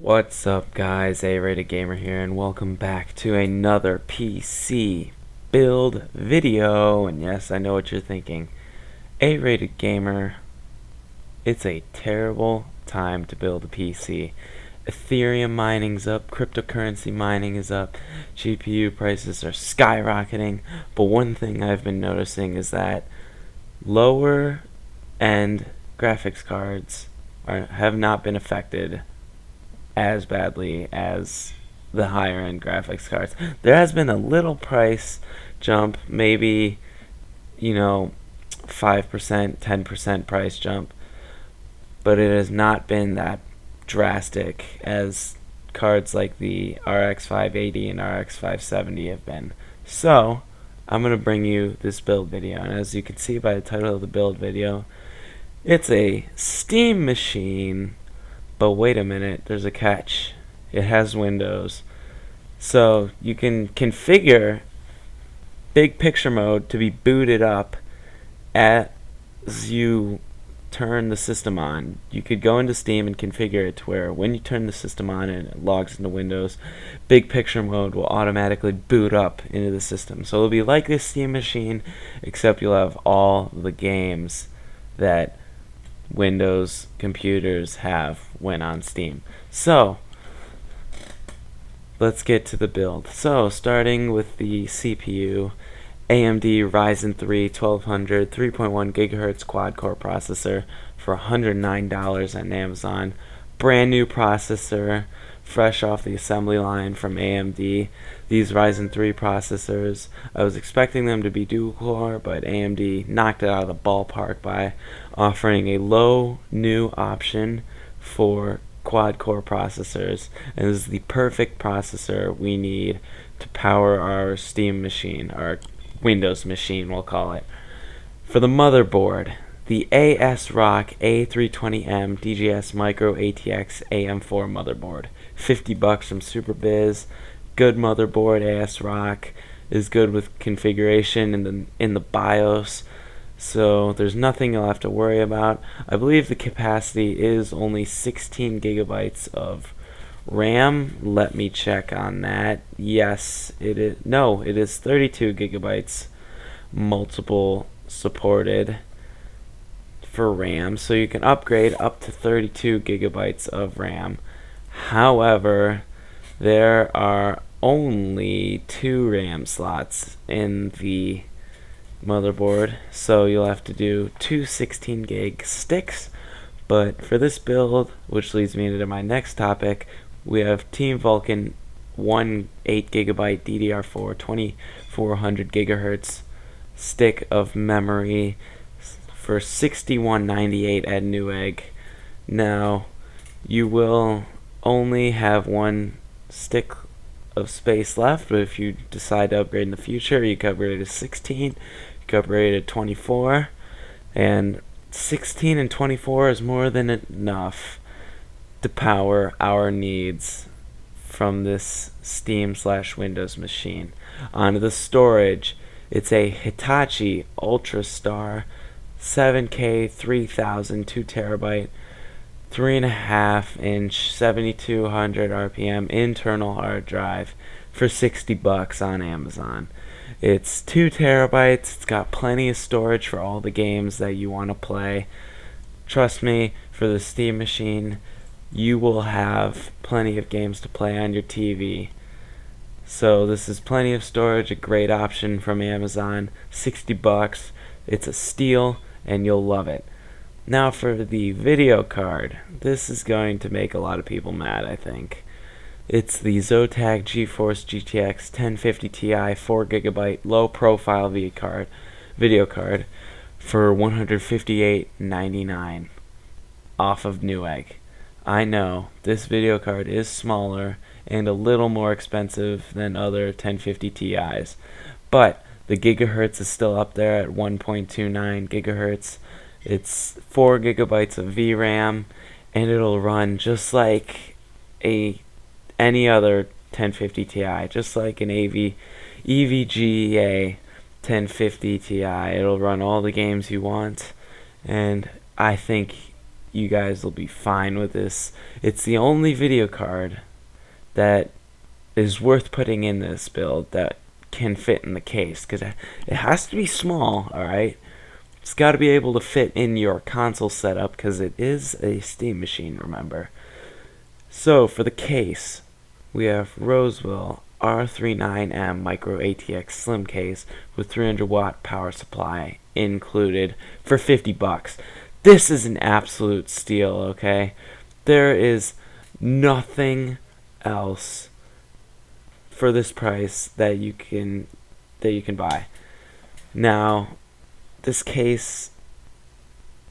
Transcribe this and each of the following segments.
What's up guys, A-Rated Gamer here, and welcome back to another PC build video. And yes, I know what you're thinking. A-Rated Gamer, it's a terrible time to build a PC. Ethereum mining's up, cryptocurrency mining is up, GPU prices are skyrocketing, but one thing I've been noticing is that lower end graphics cards have not been affected as badly as the higher end graphics cards. There has been a little price jump, maybe 5%, 10% price jump, but it has not been that drastic as cards like the RX 580 and RX 570 have been. So I'm going to bring you this build video, and as you can see by the title of the build video, it's a Steam machine. But wait a minute, there's a catch. It has Windows. So you can configure big picture mode to be booted up as you turn the system on. You could go into Steam and configure it to where when you turn the system on and it logs into Windows, big picture mode will automatically boot up into the system. So it'll be like this Steam machine, except you'll have all the games that Windows computers have when on Steam. So let's get to the build. So starting with the CPU, AMD Ryzen 3 1200 3.1 gigahertz quad core processor for $109 on Amazon. Brand new processor, fresh off the assembly line from AMD. These Ryzen 3 processors, I was expecting them to be dual core, but AMD knocked it out of the ballpark by offering a low new option for quad core processors, and this is the perfect processor we need to power our Steam machine, our Windows machine we'll call it. For the motherboard, the ASRock A320M DGS Micro ATX AM4 motherboard, $50 from SuperBiz. Good motherboard. ASRock is good with configuration in the BIOS, so there's nothing you'll have to worry about. I believe the capacity is only 16 gigabytes of RAM. Let me check on that. Yes, it is. No, it is 32 gigabytes, multiple supported for RAM, so you can upgrade up to 32 gigabytes of RAM. However, there are only 2 RAM slots in the motherboard, so you'll have to do 2 16 gig sticks. But for this build, which leads me into my next topic, we have Team Vulcan 1 8 gigabyte DDR4 2400 gigahertz stick of memory for $61.98 at Newegg. Now you will only have one stick of space left, but if you decide to upgrade in the future, you can upgrade to 16, you can upgrade to 24, and 16 and 24 is more than enough to power our needs from this Steam/Windows machine. Onto the storage, it's a Hitachi UltraStar 7K 3000 2 terabyte 3.5 inch 7200 RPM internal hard drive for $60 on Amazon. It's 2 terabytes. It's got plenty of storage for all the games that you want to play. Trust me, for the Steam machine, you will have plenty of games to play on your TV. So this is plenty of storage, a great option from Amazon. $60. It's a steal, and you'll love it. Now for the video card, this is going to make a lot of people mad, I think. It's the Zotac GeForce GTX 1050 Ti 4GB low profile video card for $158.99 off of Newegg. I know this video card is smaller and a little more expensive than other 1050 Ti's, but the gigahertz is still up there at 1.29 gigahertz. It's 4 gigabytes of VRAM, and it'll run just like any other 1050 Ti, just like an EVGA 1050 Ti. It'll run all the games you want, and I think you guys will be fine with this. It's the only video card that is worth putting in this build that can fit in the case, because it has to be small, alright? It's got to be able to fit in your console setup because it is a Steam machine, remember. So for the case, we have Roseville R39M Micro ATX Slim Case with 300 watt power supply included for 50 bucks. This is an absolute steal, okay? There is nothing else for this price that you can buy. Now, this case,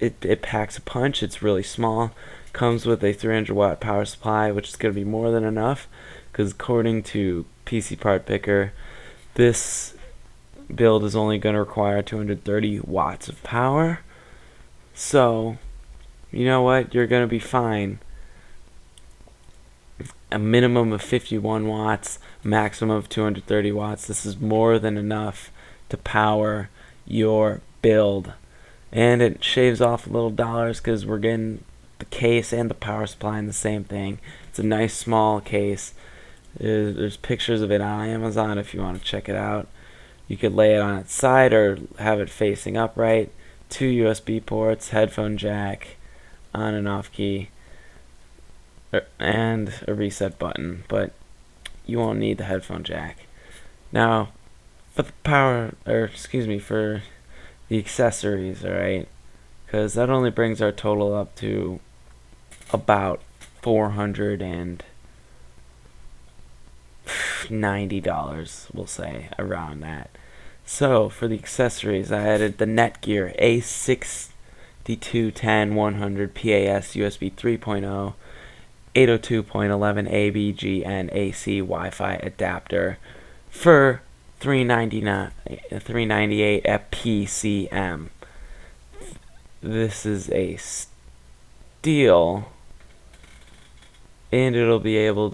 it packs a punch. It's really small. Comes with a 300 watt power supply, which is going to be more than enough, because according to PC Part Picker, this build is only going to require 230 watts of power. So, you know what? You're going to be fine. A minimum of 51 watts, maximum of 230 watts. This is more than enough to power your build. And it shaves off a little dollars because we're getting the case and the power supply in the same thing. It's a nice small case. There's pictures of it on Amazon if you want to check it out. You could lay it on its side or have it facing upright. 2 USB ports, headphone jack, on and off key, and a reset button, but you won't need the headphone jack. Now, for the for the accessories, alright? Because that only brings our total up to about $490, we'll say, around that. So, for the accessories, I added the Netgear A6210-100 PAS USB 3.0 802.11 ABG and AC Wi-Fi adapter for $398 at PCM. This is a steal, and it'll be able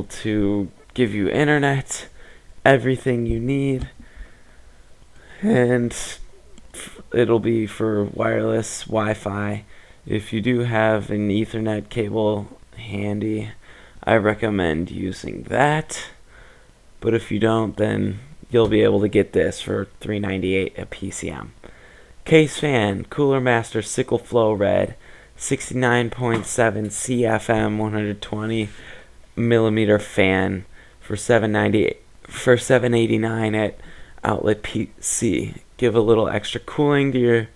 to give you internet, everything you need, and it'll be for wireless Wi-Fi. If you do have an Ethernet cable handy, I recommend using that. But if you don't, then you'll be able to get this for $398 at PCM. Case fan, Cooler Master Sickle Flow Red, 69.7 CFM 120 millimeter fan for $789 at Outlet PC. Give a little extra cooling to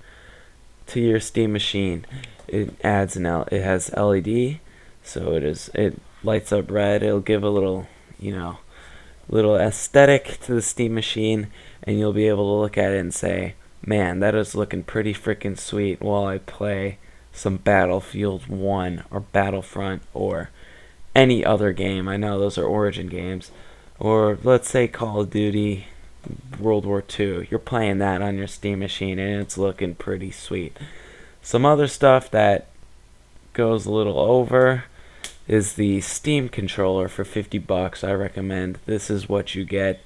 your Steam machine. It has LED, so it lights up red. It'll give a little aesthetic to the Steam machine, and you'll be able to look at it and say, man, that is looking pretty freaking sweet while I play some Battlefield 1 or Battlefront or any other game. I know those are Origin games. Or let's say Call of Duty World War II. You're playing that on your Steam machine and it's looking pretty sweet. Some other stuff that goes a little over is the Steam controller for 50 bucks. I recommend this is what you get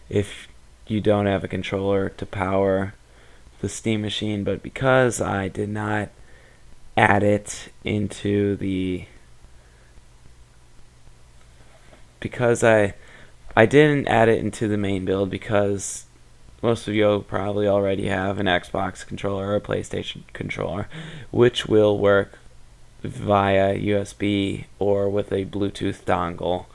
if you don't have a controller to power the Steam machine, but because I did not add it into the I didn't add it into the main build because most of you probably already have an Xbox controller or a PlayStation controller, which will work via USB or with a Bluetooth dongle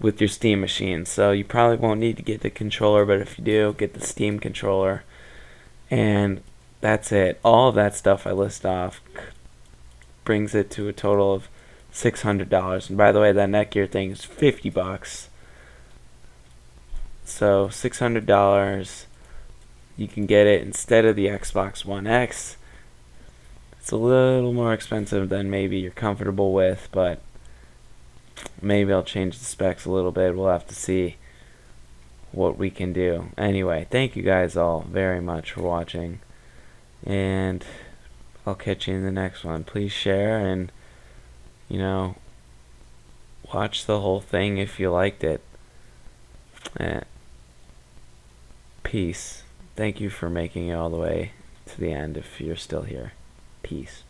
with your Steam machine. So you probably won't need to get the controller, but if you do, get the Steam controller. And that's it. All of that stuff I list off brings it to a total of $600. And by the way, that Netgear thing is 50 bucks. So $600, you can get it instead of the Xbox One X. It's a little more expensive than maybe you're comfortable with, but maybe I'll change the specs a little bit. We'll have to see what we can do. Anyway, thank you guys all very much for watching, and I'll catch you in the next one. Please share and, watch the whole thing if you liked it. Peace. Thank you for making it all the way to the end if you're still here. Peace.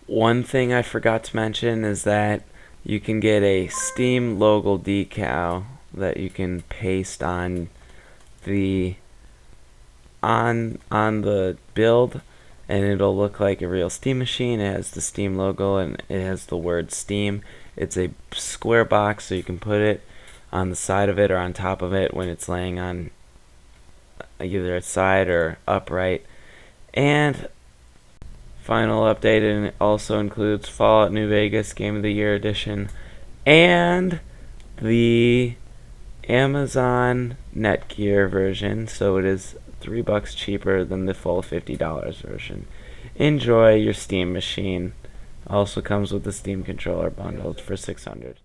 One thing I forgot to mention is that you can get a Steam logo decal that you can paste on the the build, and it'll look like a real Steam machine. It has the Steam logo and it has the word Steam. It's a square box, so you can put it on the side of it or on top of it when it's laying on either its side or upright. And final update, and it also includes Fallout New Vegas Game of the Year edition and the Amazon Netgear version, so it is $3 cheaper than the full $50 version. Enjoy your Steam machine. Also comes with the Steam controller bundled for $600.